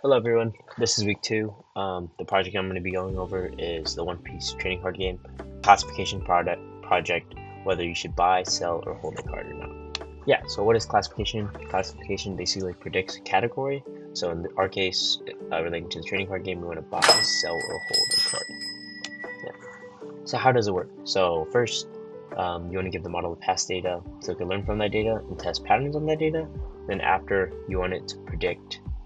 Hello everyone, this is week 2. The project I'm going to be going over is the One Piece trading card game classification project, whether you should buy, sell, or hold a card or not. Yeah, so what is classification? Classification basically predicts a category. So in our case, relating to the trading card game, we want to buy, sell, or hold a card. Yeah. So how does it work? So first, you want to give the model the past data so it can learn from that data and test patterns on that data. Then after, you want it to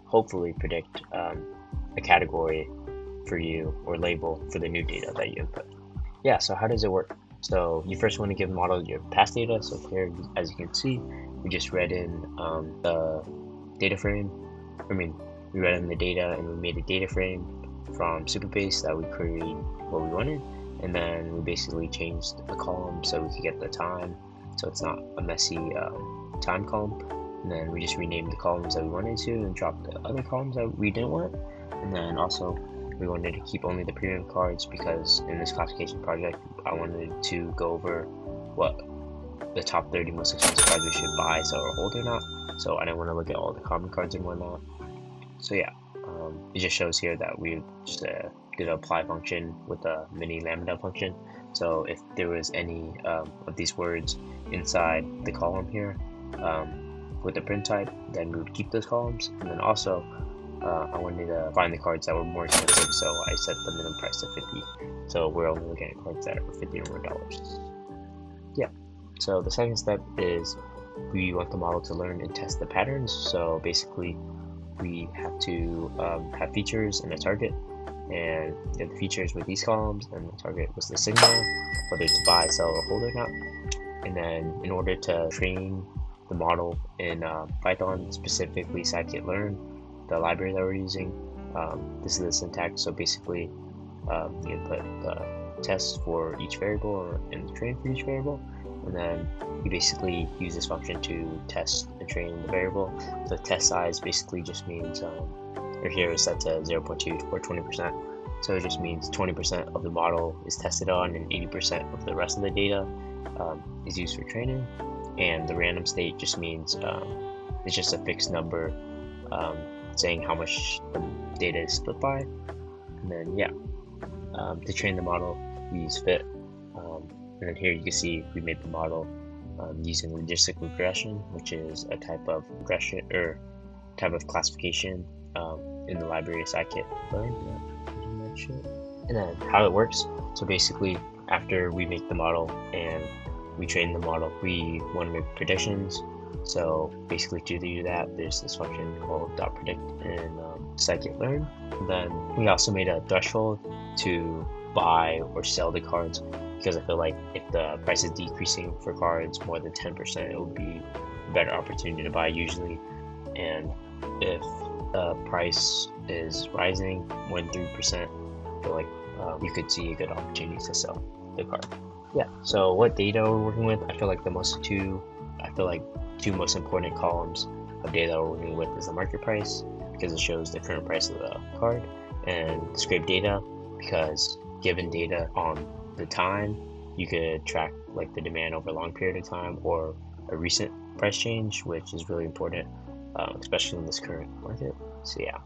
hopefully predict a category for you or label for the new data that you input. Yeah, so how does it work? So you first want to give the model your past data. So here, as you can see, we just read in the data frame. We read in the data and we made a data frame from Supabase that we queried what we wanted. And then we basically changed the column so we could get the time, so it's not a messy time column. And then we just renamed the columns that we wanted to and dropped the other columns that we didn't want. And then also we wanted to keep only the premium cards because in this classification project I wanted to go over what the top 30 most expensive cards we should buy, sell, or hold or not. So I didn't want to look at all the common cards and whatnot. So yeah, it just shows here that we just did an apply function with a mini lambda function. So if there was any of these words inside the column here, with the print type, then we would keep those columns. And then also I wanted to find the cards that were more expensive, so I set the minimum price to 50. So we're only looking at cards that are 50 or more dollars. Yeah, so the second step is we want the model to learn and test the patterns. So basically we have to have features and a target, and the features with these columns and the target was the signal, whether to buy, sell, or hold or not. And then in order to train the model in Python, specifically scikit-learn, the library that we're using. This is the syntax. So basically, you input the test for each variable and the train for each variable, and then you basically use this function to test and train the variable. The test size basically just means, or here is set to 0.2 or 20%. So it just means 20% of the model is tested on and 80% of the rest of the data is used for training. And the random state just means it's just a fixed number saying how much the data is split by. And then yeah, to train the model we use fit, and then here you can see we made the model using logistic regression, which is a type of regression or type of classification in the library scikit-learn. And then how it works, so basically after we make the model and we train the model, we want to make predictions. So basically to do that, there's this function called .predict in scikit-learn. Then we also made a threshold to buy or sell the cards, because I feel like if the price is decreasing for cards more than 10%, it would be a better opportunity to buy usually. And if the price is rising more than 3%, I feel like you could see a good opportunity to sell the card. Yeah, so what data we're working with, I feel like two most important columns of data we're working with is the market price, because it shows the current price of the card, and scrape data, because given data on the time, you could track like the demand over a long period of time or a recent price change, which is really important, especially in this current market. So yeah,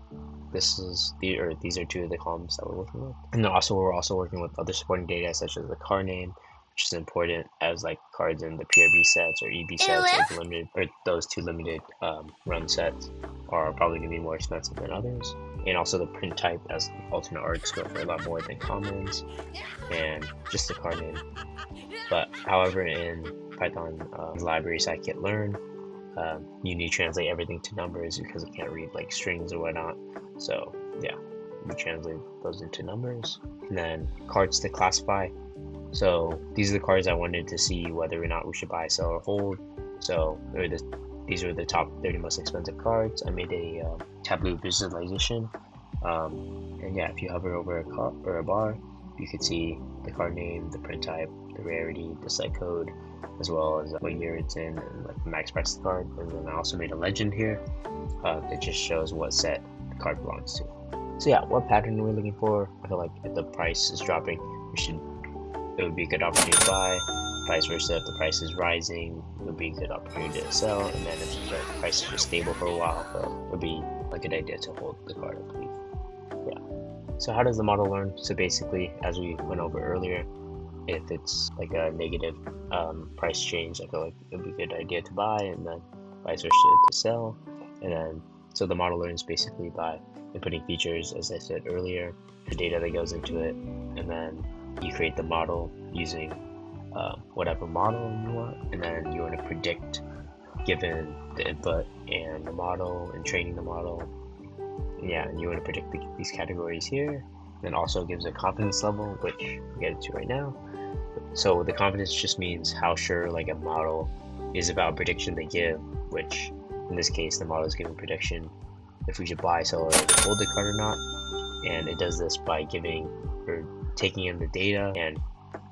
these are two of the columns that we're working with. And then also we're also working with other supporting data such as the card name, which is important, as like cards in the PRB sets or EB sets or limited, or those two limited run sets are probably going to be more expensive than others. And also the print type, as alternate arts go for a lot more than commons, and just the card name. But however, in Python library scikit-learn, you need to translate everything to numbers because it can't read like strings or whatnot. So yeah, we translate those into numbers. And then cards to classify. So these are the cards I wanted to see whether or not we should buy, sell, or hold. So these are the top 30 most expensive cards. I made a Tableau visualization. And yeah, if you hover over a bar, you can see the card name, the print type, the rarity, the site code, as well as what year it's in and like the max price of the card. And then I also made a legend here that just shows what set the card belongs to. So yeah, what pattern are we looking for? I feel like if the price is dropping, it would be a good opportunity to buy. Vice versa, if the price is rising, it would be a good opportunity to sell. And then if the price is just stable for a while, it would be a good idea to hold the card, I believe. Yeah. So how does the model learn? So basically, as we went over earlier, if it's like a negative price change, I feel like it would be a good idea to buy, and then vice versa to sell. And then so the model learns basically by inputting features, as I said earlier, the data that goes into it, and then you create the model using whatever model you want, and then you want to predict, given the input and the model and training the model. Yeah, and you want to predict these categories here. Then also gives a confidence level, which we'll get into right now. So the confidence just means how sure like a model is about prediction they give, which in this case the model is giving prediction if we should buy, sell, or hold the card or not. And it does this by giving or taking in the data and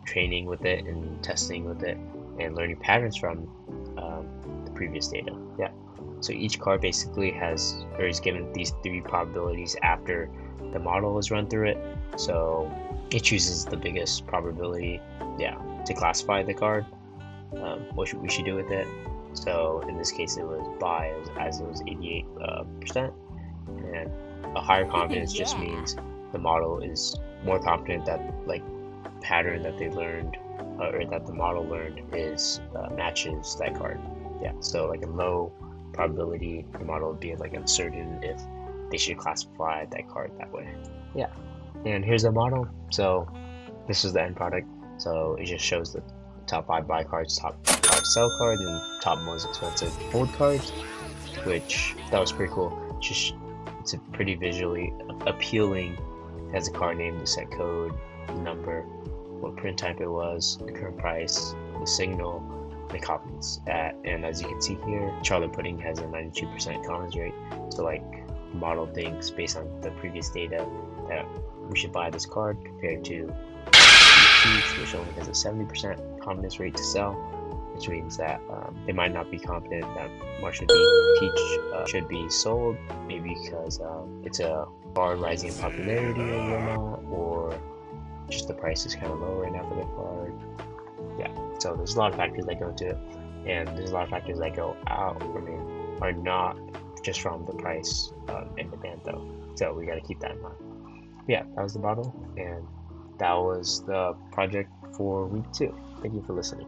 training with it and testing with it and learning patterns from the previous data. Yeah. So each card basically has or is given these 3 probabilities after the model is run through it. So it chooses the biggest probability, to classify the card, what we should do with it. So in this case, it was buy, as it was 88%, and a higher confidence just means the model is more confident that like pattern that they learned or that the model learned is matches that card. Yeah. So like a low probability, the model would be like uncertain if they should classify that card that way. Yeah. And here's the model. So this is the end product. So it just shows the top 5 buy cards, top 5 sell cards, and top most expensive hold cards, which that was pretty cool. It's a pretty visually appealing. It has a card name, the set code, the number, what print type it was, the current price, the signal, the confidence at, and as you can see here, Charlotte Pudding has a 92% confidence rate. So like the model thinks based on the previous data that we should buy this card compared to which only has a 70% confidence rate to sell, which means that they might not be confident that March should be sold, maybe because it's a card rising in popularity or whatnot, or just the price is kind of low right now for the card. Yeah, so there's a lot of factors that go into it, and there's a lot of factors that go out, are not just from the price and demand though. So we got to keep that in mind. Yeah, that was the model, and that was the project for week 2. Thank you for listening.